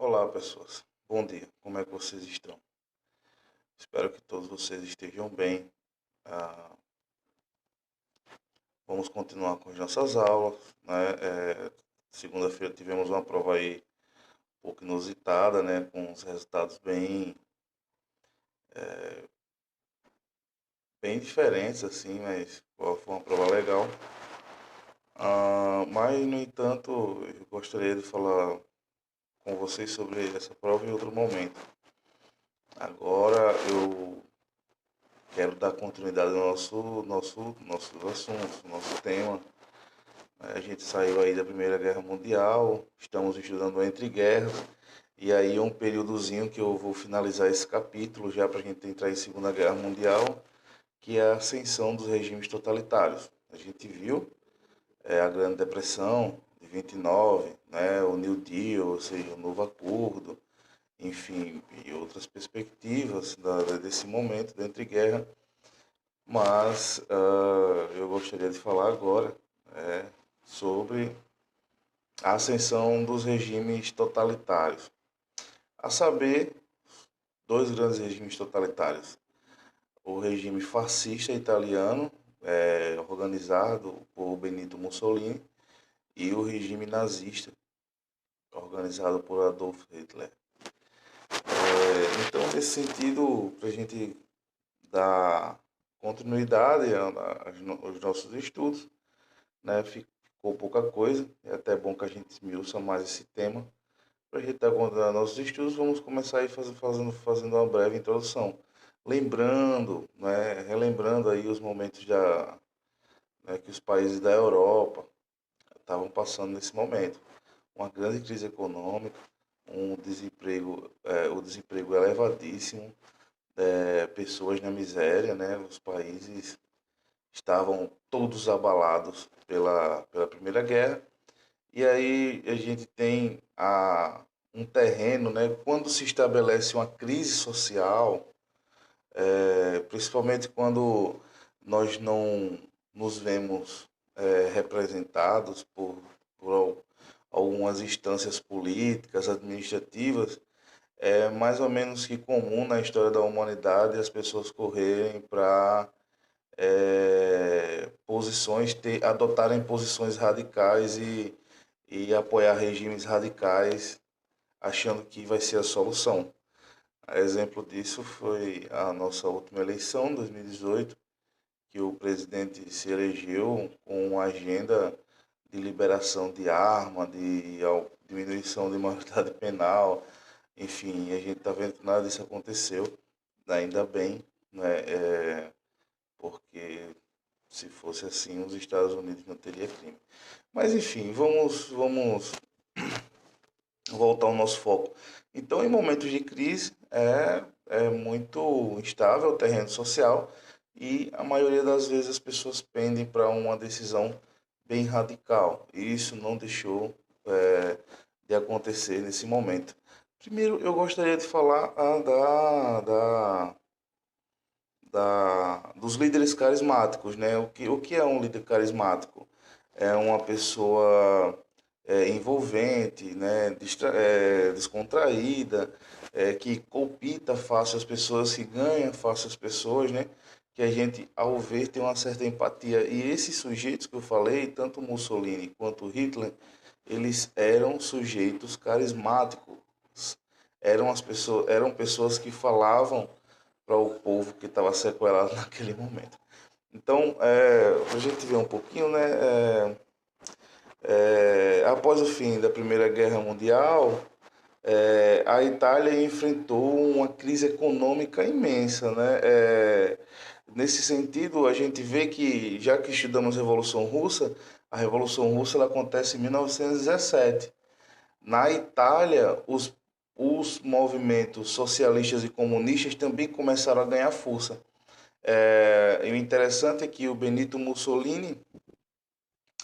Olá, pessoas. Bom dia. Como é que vocês estão? Espero que todos vocês estejam bem. Ah, Vamos continuar com as nossas aulas, né? Segunda-feira tivemos uma prova aí um pouco inusitada, né? Com os resultados bem diferentes, assim, mas foi uma prova legal. Mas, no entanto, eu gostaria de falar com vocês sobre essa prova em outro momento. Agora eu quero dar continuidade ao nossos assuntos, nosso tema. A gente saiu aí da Primeira Guerra Mundial, estamos estudando Entre Guerras, e aí é um períodozinho que eu vou finalizar esse capítulo já para a gente entrar em Segunda Guerra Mundial, que é a ascensão dos regimes totalitários. A gente viu a Grande Depressão de 29, né, o New Deal, ou seja, o novo acordo, enfim, e outras perspectivas desse momento da entreguerra, mas eu gostaria de falar agora sobre a ascensão dos regimes totalitários. A saber, dois grandes regimes totalitários. O regime fascista italiano, organizado por Benito Mussolini, e o regime nazista, organizado por Adolf Hitler. Então, nesse sentido, para a gente dar continuidade aos nossos estudos, né, ficou pouca coisa, é até bom que a gente esmiuça mais esse tema. Para a gente estar continuando nossos estudos, vamos começar aí fazendo uma breve introdução. Lembrando, né, relembrando aí os momentos que os países da Europa estavam passando nesse momento. Uma grande crise econômica, o desemprego elevadíssimo, pessoas na miséria, né? Os países estavam todos abalados pela Primeira Guerra. E aí a gente tem um terreno, né? Quando se estabelece uma crise social, principalmente quando nós não nos vemos representados por algumas instâncias políticas, administrativas, é mais ou menos que comum na história da humanidade as pessoas correrem para adotarem posições radicais e apoiar regimes radicais, achando que vai ser a solução. Exemplo disso foi a nossa última eleição, 2018, que o presidente se elegeu com uma agenda de liberação de arma, de diminuição de maioridade penal, enfim, a gente está vendo que nada disso aconteceu, ainda bem, né? Porque se fosse assim, os Estados Unidos não teria crime. Mas enfim, vamos voltar ao nosso foco. Então, em momentos de crise, é muito instável o terreno social e a maioria das vezes as pessoas pendem para uma decisão bem radical. E isso não deixou de acontecer nesse momento. Primeiro, eu gostaria de falar dos líderes carismáticos, né? O que é um líder carismático? É uma pessoa envolvente, né? Descontraída, que palpita fácil as pessoas, que ganha fácil as pessoas, né? Que a gente, ao ver, tem uma certa empatia. E esses sujeitos que eu falei, tanto Mussolini quanto Hitler, eles eram sujeitos carismáticos. Eram pessoas que falavam para o povo que estava sequelado naquele momento. Então, para a gente ver um pouquinho, né, após o fim da Primeira Guerra Mundial, a Itália enfrentou uma crise econômica imensa, né? Nesse sentido, a gente vê que, já que estudamos a Revolução Russa ela acontece em 1917. Na Itália, os movimentos socialistas e comunistas também começaram a ganhar força. E o interessante é que o Benito Mussolini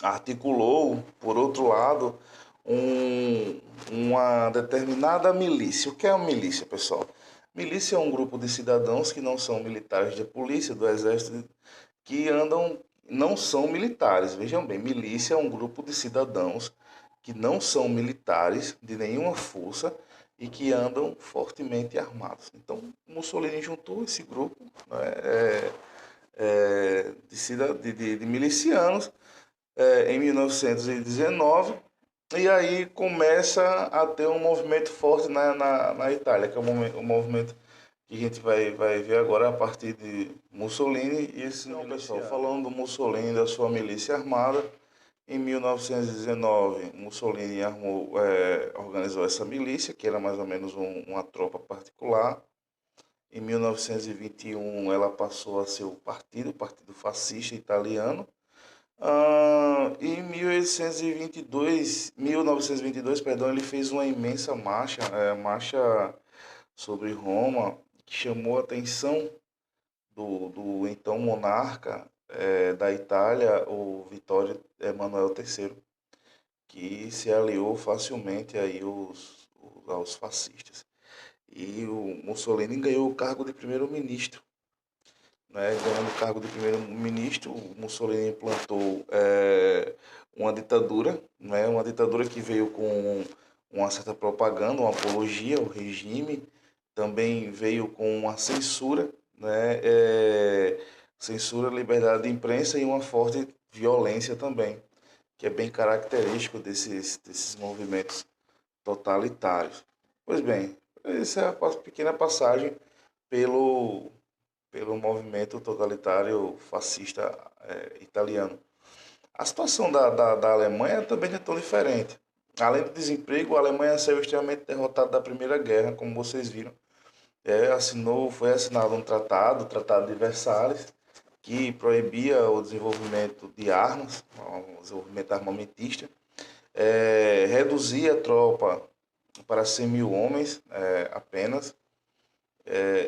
articulou, por outro lado, uma determinada milícia. O que é uma milícia, pessoal? Milícia é um grupo de cidadãos que não são militares da polícia, do exército, que não são militares. Vejam bem, milícia é um grupo de cidadãos que não são militares de nenhuma força e que andam fortemente armados. Então, Mussolini juntou esse grupo, né, de milicianos em 1919, e aí começa a ter um movimento forte na Itália, que é o movimento que a gente vai ver agora a partir de Mussolini e esse então, pessoal, falando do Mussolini e da sua milícia armada. Em 1919, Mussolini organizou essa milícia, que era mais ou menos uma tropa particular. Em 1921, ela passou a ser o Partido Fascista Italiano. Em 1922, perdão, ele fez uma imensa marcha sobre Roma, que chamou a atenção do então monarca da Itália, o Vittorio Emanuele III, que se aliou facilmente aí aos fascistas. E o Mussolini ganhou o cargo de primeiro-ministro. Né? Ganhando o cargo de primeiro-ministro, o Mussolini implantou uma ditadura, né? Uma ditadura que veio com uma certa propaganda, uma apologia ao regime, também veio com uma censura, né? Censura, liberdade de imprensa e uma forte violência também, que é bem característico desses movimentos totalitários. Pois bem, essa é a pequena passagem pelo, pelo movimento totalitário fascista italiano. A situação da Alemanha também não é tão diferente. Além do desemprego, a Alemanha saiu extremamente derrotada da Primeira Guerra, como vocês viram. Foi assinado um tratado, o Tratado de Versalhes, que proibia o desenvolvimento de armas, o desenvolvimento armamentista, reduzia a tropa para 100 mil homens apenas,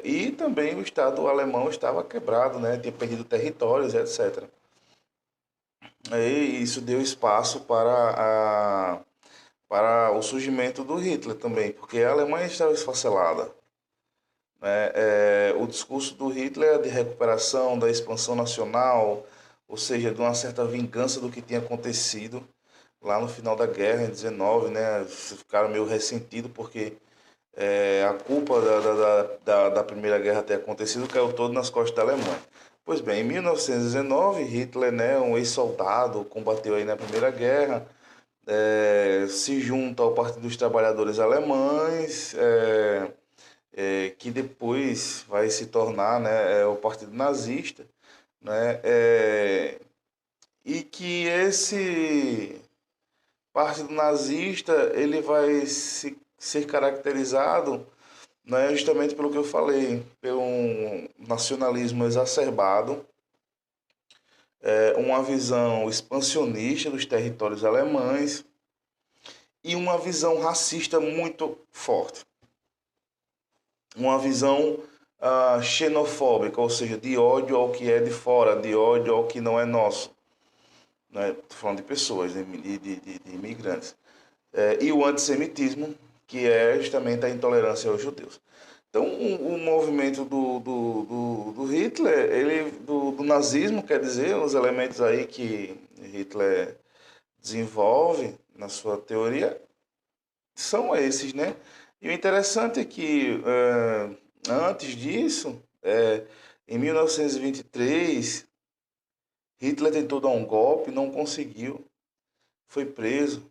e também o Estado alemão estava quebrado, né? Tinha perdido territórios, etc. E isso deu espaço para o surgimento do Hitler também, porque a Alemanha estava esfacelada. Né? O discurso do Hitler é de recuperação, da expansão nacional, ou seja, de uma certa vingança do que tinha acontecido lá no final da guerra, em 19, né? Ficaram meio ressentidos porque a culpa da Primeira Guerra ter acontecido caiu todo nas costas da Alemanha. Pois bem, em 1919, Hitler, né, um ex-soldado, combateu aí na Primeira Guerra, se junta ao Partido dos Trabalhadores Alemães, que depois vai se tornar, né, o Partido Nazista, né, e que esse Partido Nazista ele vai ser caracterizado, né, justamente pelo que eu falei, pelo um nacionalismo exacerbado, uma visão expansionista dos territórios alemães e uma visão racista muito forte. Uma visão xenofóbica, ou seja, de ódio ao que é de fora, de ódio ao que não é nosso. Né? Estou falando de pessoas, de imigrantes. E o antissemitismo, que é justamente a intolerância aos judeus. Então, o movimento do Hitler, do nazismo, quer dizer, os elementos aí que Hitler desenvolve na sua teoria, são esses, né? E o interessante é que, antes disso, em 1923, Hitler tentou dar um golpe, não conseguiu, foi preso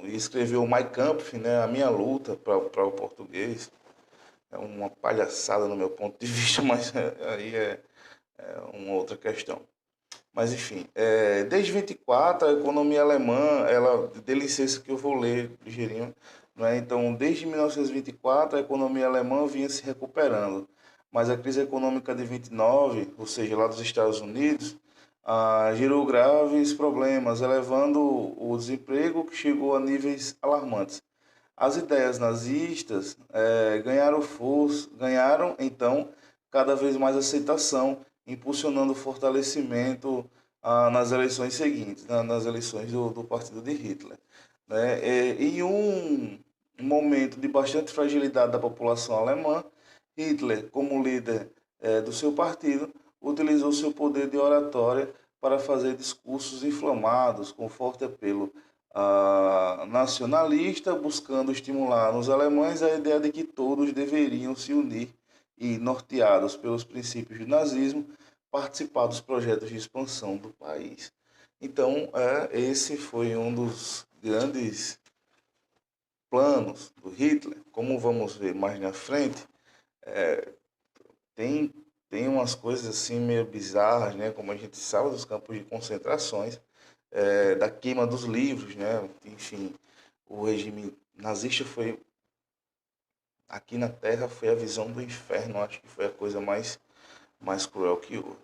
e escreveu Mein Kampf, né? A Minha Luta, para o português. É uma palhaçada no meu ponto de vista, mas aí é uma outra questão. Mas enfim, desde 24 a economia alemã, dê licença que eu vou ler ligeirinho, né? Então, desde 1924 a economia alemã vinha se recuperando, mas a crise econômica de 29, ou seja, lá dos Estados Unidos, gerou graves problemas, elevando o desemprego que chegou a níveis alarmantes. As ideias nazistas ganharam então cada vez mais aceitação, impulsionando o fortalecimento nas eleições seguintes, nas eleições do partido de Hitler. Né? Em um momento de bastante fragilidade da população alemã, Hitler, como líder do seu partido, utilizou seu poder de oratória para fazer discursos inflamados, com forte apelo nacionalista, buscando estimular nos alemães a ideia de que todos deveriam se unir e, norteados pelos princípios do nazismo, participar dos projetos de expansão do país. Então, esse foi um dos grandes planos do Hitler. Como vamos ver mais na frente, tem, tem umas coisas assim meio bizarras, né? Como a gente sabe dos campos de concentrações, da queima dos livros, né? Enfim, o regime nazista foi, aqui na Terra, foi a visão do inferno. Acho que foi a coisa mais cruel que houve.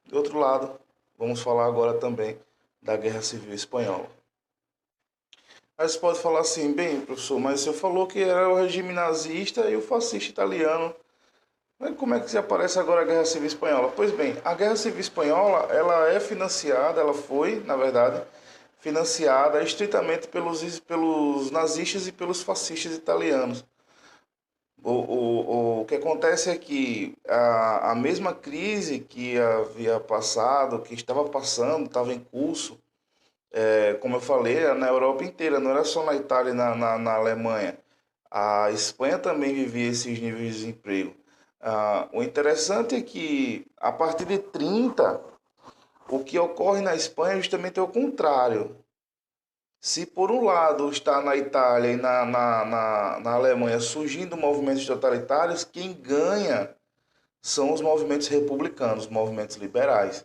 Do outro lado, vamos falar agora também da Guerra Civil Espanhola. Aí você pode falar assim, bem, professor, mas você falou que era o regime nazista e o fascista italiano. Mas como é que se aparece agora a Guerra Civil Espanhola? Pois bem, a Guerra Civil Espanhola, ela é financiada, ela foi, na verdade, financiada estritamente pelos nazistas e pelos fascistas italianos. O que acontece é que a mesma crise que havia passado, que estava passando, estava em curso, como eu falei, era na Europa inteira, não era só na Itália e na Alemanha. A Espanha também vivia esses níveis de desemprego. O interessante é que, a partir de 30, o que ocorre na Espanha é justamente o contrário. Se por um lado está na Itália e na Alemanha surgindo movimentos totalitários, quem ganha são os movimentos republicanos, os movimentos liberais.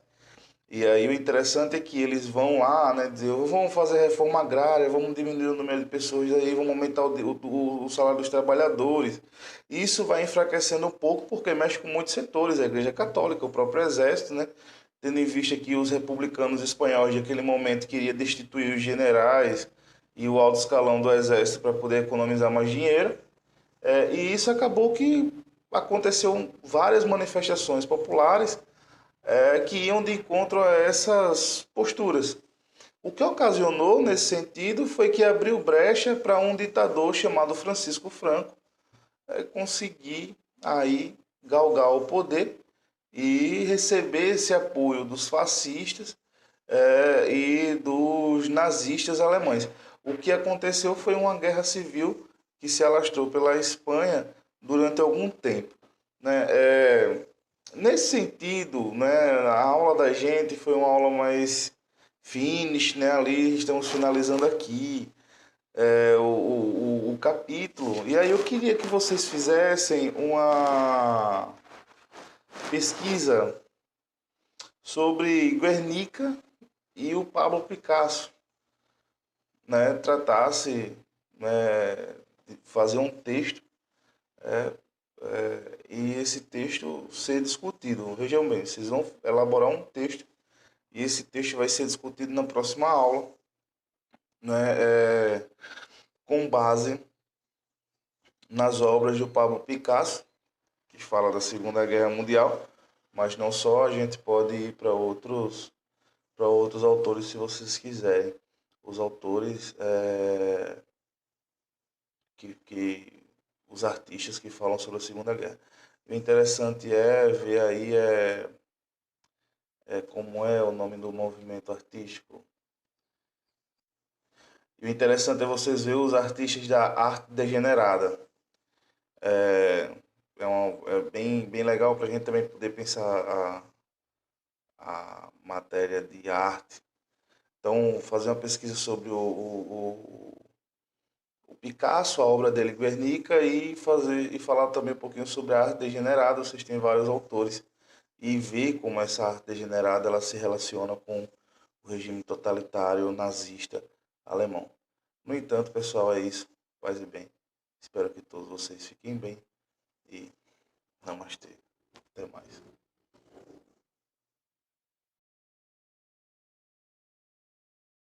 E aí o interessante é que eles vão lá, né, dizer, vamos fazer reforma agrária, vamos diminuir o número de pessoas aí, vamos aumentar o salário dos trabalhadores. Isso vai enfraquecendo um pouco porque mexe com muitos setores, a Igreja Católica, o próprio Exército, né, tendo em vista que os republicanos espanhóis naquele momento queriam destituir os generais e o alto escalão do Exército para poder economizar mais dinheiro. E isso acabou que aconteceu várias manifestações populares que iam de encontro a essas posturas. O que ocasionou nesse sentido foi que abriu brecha para um ditador chamado Francisco Franco conseguir aí galgar o poder e receber esse apoio dos fascistas e dos nazistas alemães. O que aconteceu foi uma guerra civil que se alastrou pela Espanha durante algum tempo, né? Nesse sentido, né, a aula da gente foi uma aula mais finish, né? Ali estamos finalizando aqui o capítulo. E aí eu queria que vocês fizessem uma pesquisa sobre Guernica e o Pablo Picasso, né? Tratasse, né, de fazer um texto e esse texto ser discutido. Vejam bem, vocês vão elaborar um texto e esse texto vai ser discutido na próxima aula, né, com base nas obras do Pablo Picasso, que fala da Segunda Guerra Mundial, mas não só, a gente pode ir para outros autores se vocês quiserem. Os autores os artistas que falam sobre a Segunda Guerra. O interessante é ver aí como é o nome do movimento artístico. E o interessante é vocês ver os artistas da arte degenerada. É bem legal para a gente também poder pensar a matéria de arte. Então, fazer uma pesquisa sobre o Picasso, a obra dele Guernica, e falar também um pouquinho sobre a arte degenerada. Vocês têm vários autores e ver como essa arte degenerada ela se relaciona com o regime totalitário nazista alemão. No entanto, pessoal, é isso. Paz e bem. Espero que todos vocês fiquem bem e namastê. Até mais.